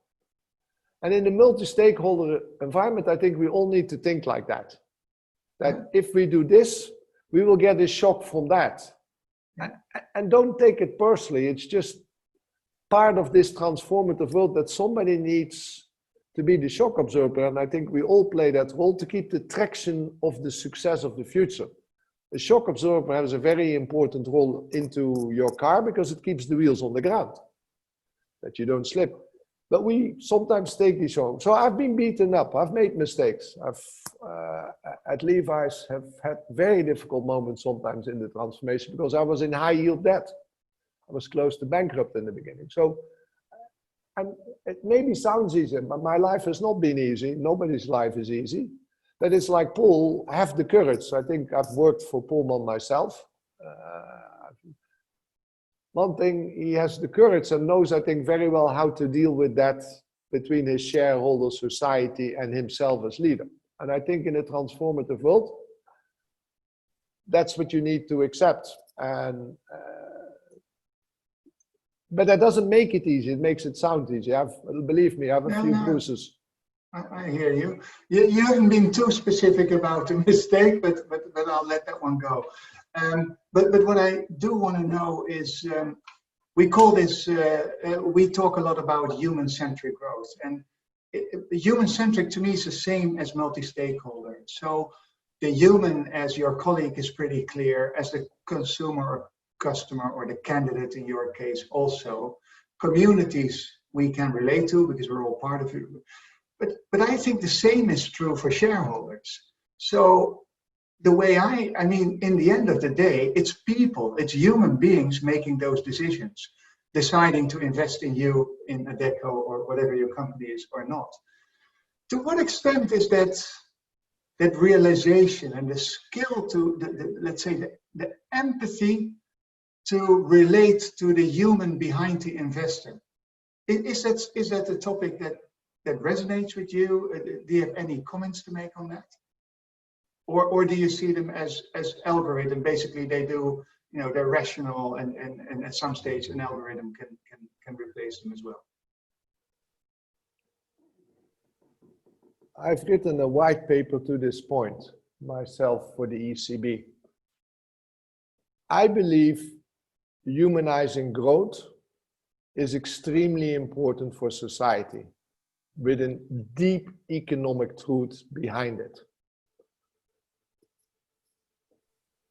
And in the multi-stakeholder environment, I think we all need to think like that. That if we do this, we will get a shock from that. And don't take it personally. It's just part of this transformative world that somebody needs to be the shock absorber. And I think we all play that role to keep the traction of the success of the future. The shock absorber has a very important role into your car because it keeps the wheels on the ground, that you don't slip. But we sometimes take these home. So I've been beaten up. I've made mistakes. At Levi's have had very difficult moments sometimes in the transformation because I was in high yield debt. I was close to bankrupt in the beginning. So, and it maybe sounds easy, but my life has not been easy. Nobody's life is easy. But it's like Paul, have the courage. I think I've worked for Paul myself. One thing, he has the courage and knows, I think, very well how to deal with that between his shareholder, society, and himself as leader. And I think in a transformative world, that's what you need to accept. And but that doesn't make it easy. It makes it sound easy. Believe me, I have a few bruises. I hear you. You haven't been too specific about the mistake, but I'll let that one go. But what I do want to know is, we call this, we talk a lot about human-centric growth. And human-centric to me is the same as multi-stakeholder. So the human, as your colleague is pretty clear, as the consumer or customer or the candidate in your case also. Communities we can relate to because we're all part of it. But I think the same is true for shareholders. So the way I mean, in the end of the day, it's people, it's human beings making those decisions, deciding to invest in you, in Adecco or whatever your company is or not. To what extent is that realization and the skill to, let's say, the empathy to relate to the human behind the investor? Is that a topic that resonates with you? Do you have any comments to make on that? Or do you see them as algorithm? Basically, they do, they're rational, and at some stage an algorithm can replace them as well. I've written a white paper to this point myself for the ECB. I believe humanizing growth is extremely important for society, with a deep economic truth behind it.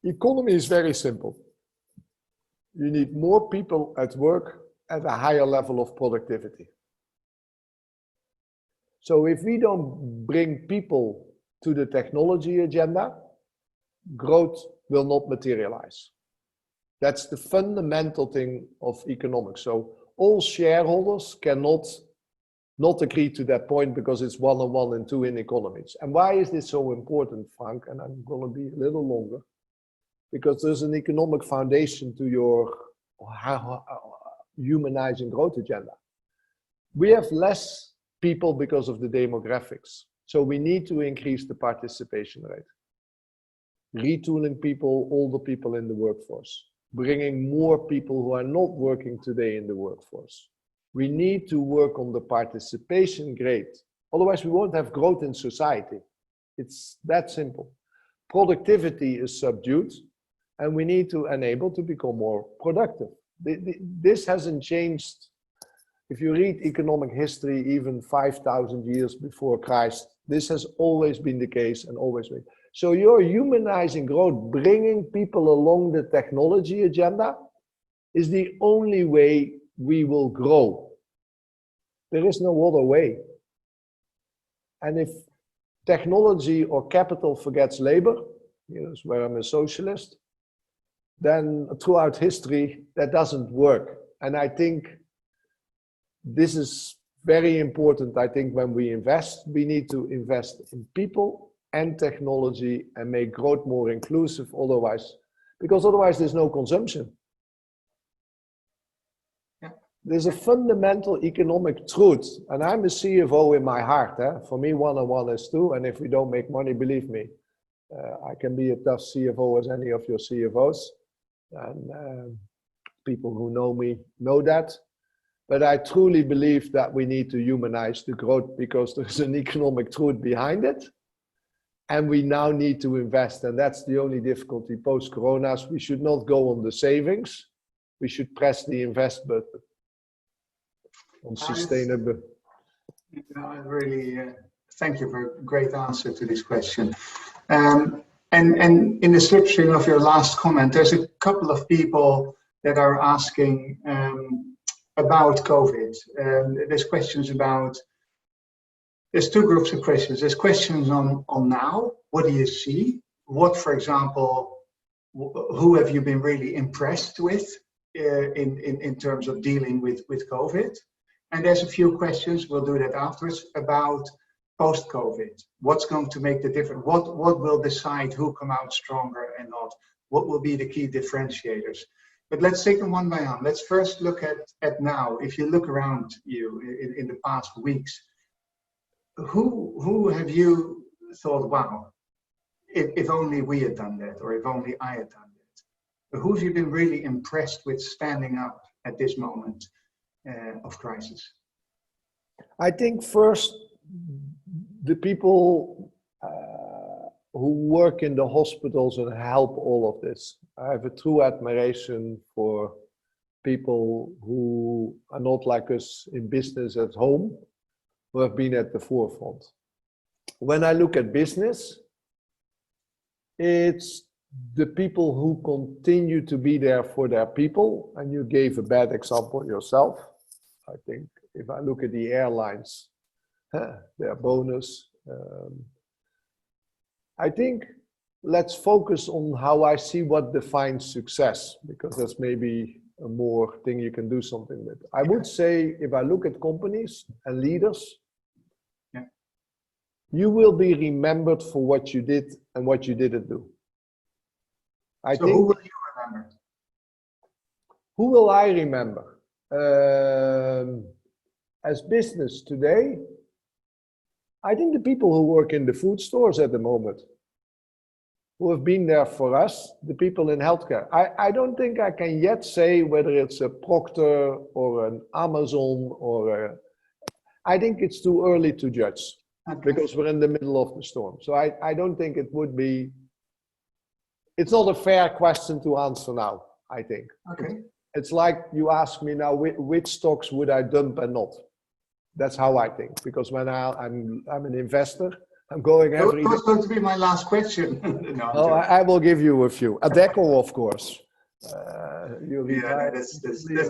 Economy is very simple. You need more people at work at a higher level of productivity. So if we don't bring people to the technology agenda, growth will not materialize. That's the fundamental thing of economics. So all shareholders cannot not agree to that point because it's 1 on 1 and 2 in economics. And why is this so important, Frank? And I'm going to be a little longer. Because there's an economic foundation to your humanizing growth agenda. We have less people because of the demographics. So we need to increase the participation rate. Retooling people, older people in the workforce. Bringing more people who are not working today in the workforce. We need to work on the participation rate. Otherwise we won't have growth in society. It's that simple. Productivity is subdued. And we need to enable to become more productive. This hasn't changed. If you read economic history, even 5,000 years before Christ, this has always been the case and always been. So your humanizing growth, bringing people along the technology agenda, is the only way we will grow. There is no other way. And if technology or capital forgets labor, here's where I'm a socialist, then throughout history, that doesn't work. And I think this is very important. I think when we invest, we need to invest in people and technology and make growth more inclusive because otherwise there's no consumption. Yeah. There's a fundamental economic truth, and I'm a CFO in my heart. For me, 1 on 1 is 2, and if we don't make money, believe me, I can be a tough CFO as any of your CFOs. And people who know me know that. But I truly believe that we need to humanize the growth because there's an economic truth behind it. And we now need to invest. And that's the only difficulty post-corona. We should not go on the savings. We should press the invest button on sustainable. I really thank you for a great answer to this question. And in the slipstream of your last comment, there's a couple of people that are asking about COVID. There's questions about, there's 2 groups of questions. There's questions on now, what do you see? What, for example, who have you been really impressed with in terms of dealing with COVID? And there's a few questions, we'll do that afterwards, about post-COVID. What's going to make the difference? What will decide who come out stronger and not? What will be the key differentiators? But let's take them one by one. Let's first look at now. If you look around you in the past weeks, who have you thought, wow, if only we had done that, or if only I had done that? Who have you been really impressed with standing up at this moment of crisis? I think first, the people who work in the hospitals and help all of this. I have a true admiration for people who are not like us in business at home, who have been at the forefront. When I look at business, it's the people who continue to be there for their people, and you gave a bad example yourself. I think if I look at the airlines, their bonus, I think let's focus on how I see what defines success, because that's maybe a more thing you can do something with. I would say if I look at companies and leaders, you will be remembered for what you did and what you didn't do. So who will you remember? Who will I remember? As business today, I think the people who work in the food stores at the moment, who have been there for us, the people in healthcare. I don't think I can yet say whether it's a Procter or an Amazon or I think it's too early to judge. Okay. Because we're in the middle of the storm. So I don't think it would be, it's not a fair question to answer now, I think. Okay. It's like you ask me now, which stocks would I dump and not? That's how I think, because when I'm an investor, I'm going every day. That's going to be my last question. No, I will give you a few. Adecco, of course. There's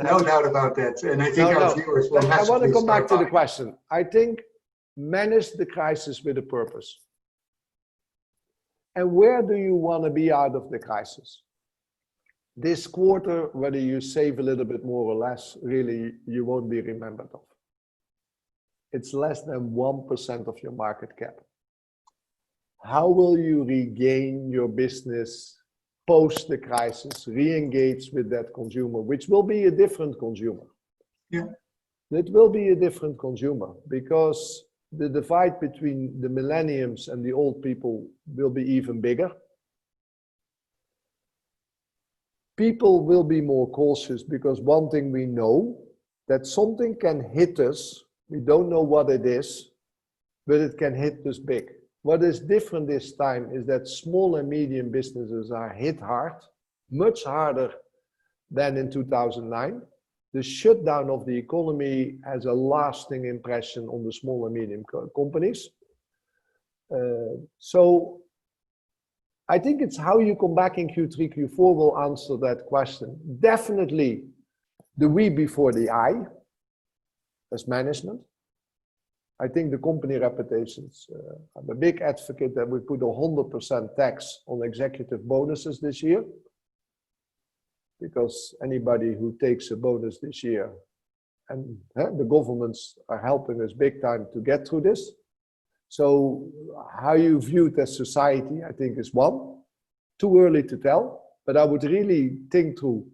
no doubt about that. And I think our viewers will I want to come back to the buying. question. I think manage the crisis with a purpose. And where do you want to be out of the crisis? This quarter, whether you save a little bit more or less, really, you won't be remembered of. It's less than 1% of your market cap. How will you regain your business post the crisis, re-engage with that consumer, which will be a different consumer? Yeah. It will be a different consumer because the divide between the millennials and the old people will be even bigger. People will be more cautious because one thing we know, that something can hit us. We don't know what it is, but it can hit us big. What is different this time is that small and medium businesses are hit hard, much harder than in 2009. The shutdown of the economy has a lasting impression on the small and medium companies. So I think it's how you come back in Q3, Q4 will answer that question. Definitely the we before the I as management. I think the company reputations, I'm a big advocate that we put 100% tax on executive bonuses this year. Because anybody who takes a bonus this year, and the governments are helping us big time to get through this. So how you view it as society, I think is one. Too early to tell, but I would really think through,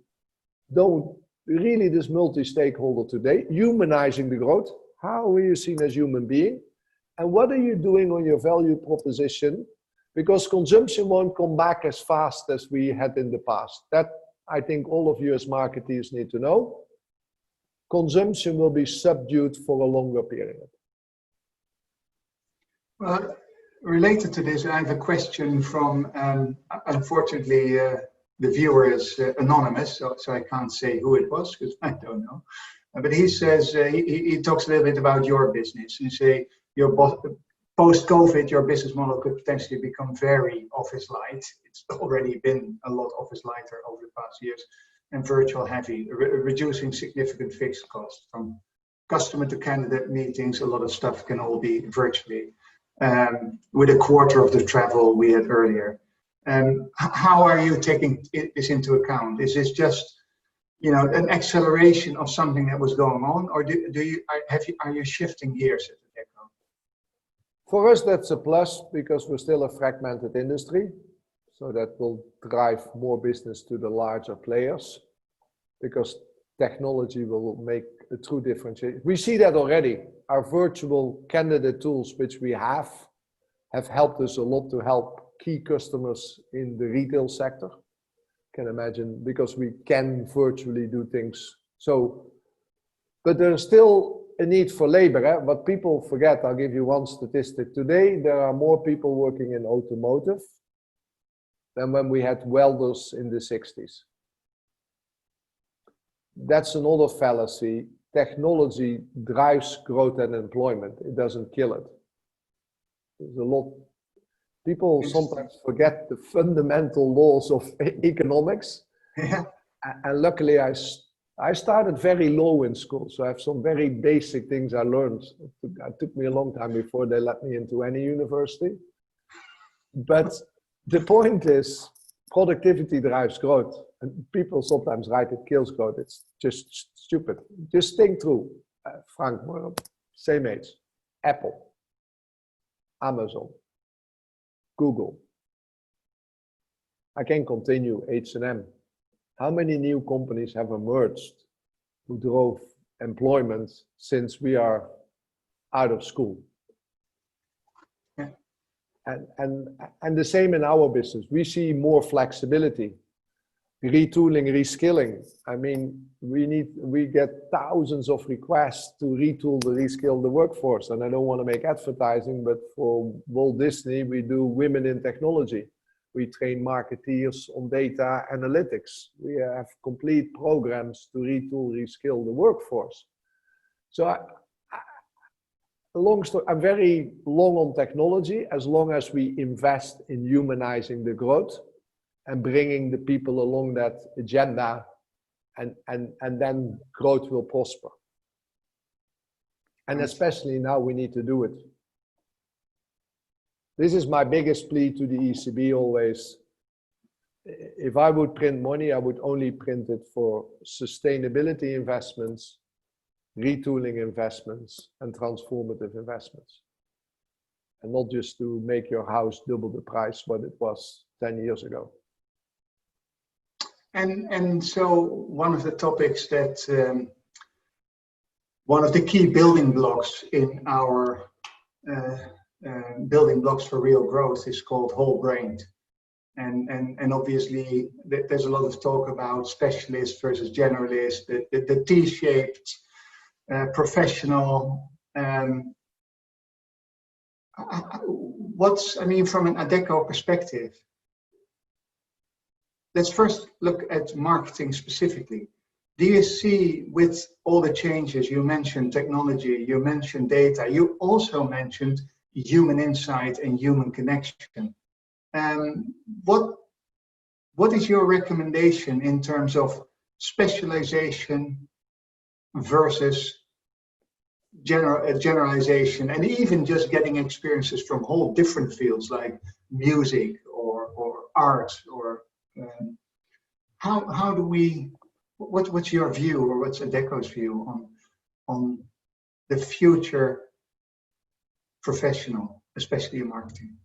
this multi-stakeholder today, humanizing the growth. How are you seen as human being? And what are you doing on your value proposition? Because consumption won't come back as fast as we had in the past. That I think all of you as marketeers need to know. Consumption will be subdued for a longer period. Well, related to this, I have a question from, unfortunately, the viewer is anonymous, so I can't say who it was because I don't know. But he says, he talks a little bit about your business and say, post-COVID, your business model could potentially become very office-light. It's already been a lot office-lighter over the past years and virtual heavy, reducing significant fixed costs from customer to candidate meetings. A lot of stuff can all be virtually, with a quarter of the travel we had earlier. How are you taking this into account? Is this just, an acceleration of something that was going on, or are you shifting gears? For us, that's a plus because we're still a fragmented industry. So that will drive more business to the larger players because technology will make a true differentiation. We see that already. Our virtual candidate tools, which we have helped us a lot to help key customers in the retail sector. Can imagine because we can virtually do things. So, but there's still a need for labor. But people forget, I'll give you one statistic. Today, there are more people working in automotive than when we had welders in the 60s. That's another fallacy. Technology drives growth and employment. It doesn't kill it. There's a lot. People sometimes forget the fundamental laws of economics. Yeah. And luckily, I started very low in school, so I have some very basic things I learned. It took me a long time before they let me into any university. But the point is, productivity drives growth. And people sometimes write it kills growth. It's just stupid. Just think through. Frank, same age. Apple, Amazon, Google. I can continue, H&M. How many new companies have emerged who drove employment since we are out of school? Yeah. And the same in our business. We see more flexibility, retooling, reskilling. I mean, we get thousands of requests to retool, reskill the workforce. And I don't want to make advertising, but for Walt Disney, we do women in technology. We train marketeers on data analytics. We have complete programs to retool, reskill the workforce. So long story, I'm very long on technology as long as we invest in humanizing the growth and bringing the people along that agenda, and then growth will prosper. And especially now we need to do it. This is my biggest plea to the ECB always. If I would print money, I would only print it for sustainability investments, retooling investments, and transformative investments. And not just to make your house double the price what it was 10 years ago. And so one of the topics that, one of the key building blocks in our building blocks for real growth is called whole brained. And obviously there's a lot of talk about specialist versus generalist, the T-shaped professional. I mean, from an Adecco perspective, let's first look at marketing specifically. Do you see, with all the changes, you mentioned technology, you mentioned data, you also mentioned human insight and human connection. What is your recommendation in terms of specialization versus generalization, and even just getting experiences from whole different fields like music or art, or how do we, what's your view, or what's Adecco's view on the future professional, especially in marketing?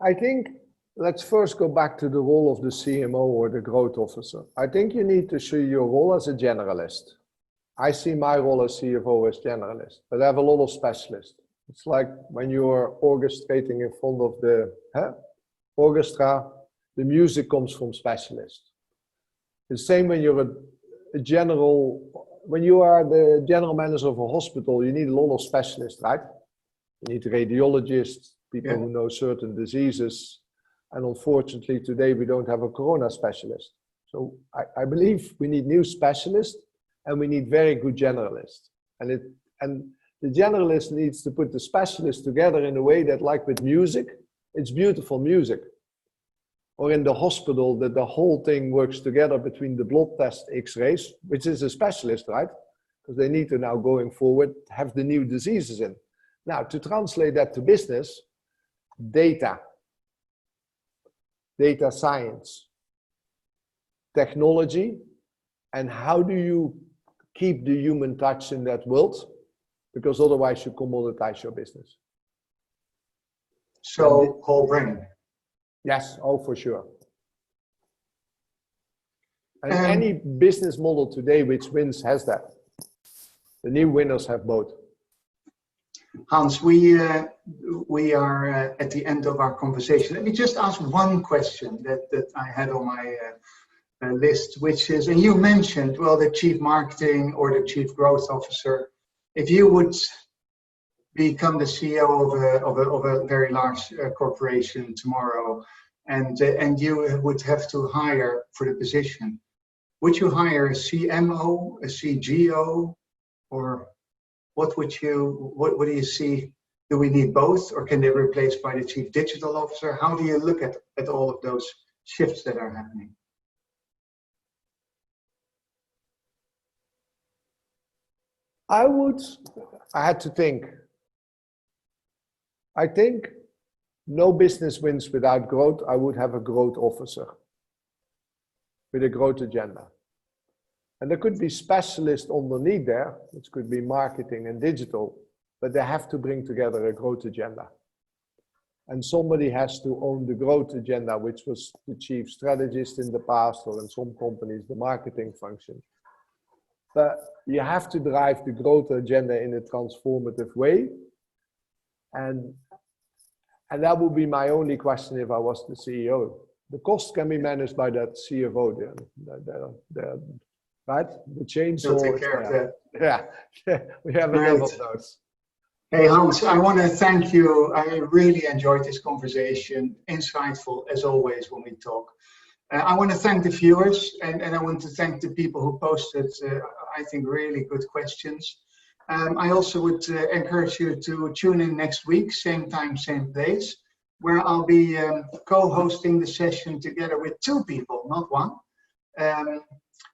I think let's first go back to the role of the CMO or the growth officer. I think you need to see your role as a generalist. I see my role as CFO as generalist, but I have a lot of specialists. It's like when you're orchestrating in front of the orchestra, the music comes from specialists. The same when you're a general, when you are the general manager of a hospital, you need a lot of specialists, right? You need radiologists, people who know certain diseases. And unfortunately, today we don't have a corona specialist. So I believe we need new specialists, and we need very good generalists. And the generalist needs to put the specialists together in a way that, like with music, it's beautiful music. Or in the hospital, that the whole thing works together between the blood test, X-rays, which is a specialist, right? Because they need to now, going forward, have the new diseases in. Now, to translate that to business, data science, technology, and how do you keep the human touch in that world? Because otherwise you commoditize your business. So whole brain. Yes, oh, for sure. And any business model today which wins has that. The new winners have both. Hans, we are at the end of our conversation. Let me just ask one question that I had on list, which is, and you mentioned, well, the chief marketing or the chief growth officer. If you would become the CEO of a very large corporation tomorrow, and you would have to hire for the position, would you hire a CMO, a CGO, or what do you see? Do we need both, or can they be replaced by the chief digital officer? How do you look at all of those shifts that are happening? I had to think. I think no business wins without growth. I would have a growth officer with a growth agenda. And there could be specialists underneath there, which could be marketing and digital, but they have to bring together a growth agenda. And somebody has to own the growth agenda, which was the chief strategist in the past, or in some companies, the marketing function. But you have to drive the growth agenda in a transformative way. And that would be my only question if I was the CEO. The cost can be managed by that CFO, right? The chainsaw. Take care of that. Yeah, we have enough of those. Hey Hans, I want to thank you. I really enjoyed this conversation. Insightful as always when we talk. I want to thank the viewers, and I want to thank the people who posted, I think, really good questions. I also would encourage you to tune in next week, same time, same place, where I'll be co-hosting the session together with two people, not one,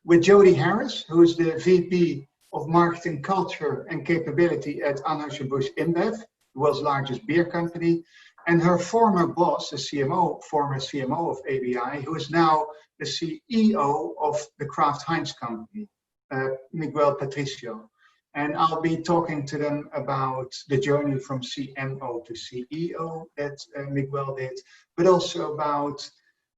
with Jody Harris, who is the VP of Marketing Culture and Capability at Anheuser-Busch InBev, the world's largest beer company, and her former boss, the former CMO of ABI, who is now the CEO of the Kraft Heinz company, Miguel Patricio. And I'll be talking to them about the journey from CMO to CEO that Miguel did, but also about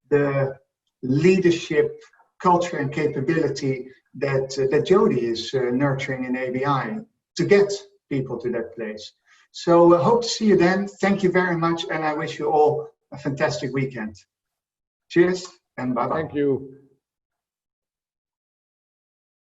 the leadership, culture, and capability that Jody is nurturing in ABI to get people to that place. So I hope to see you then. Thank you very much, and I wish you all a fantastic weekend. Cheers and bye-bye. Thank you.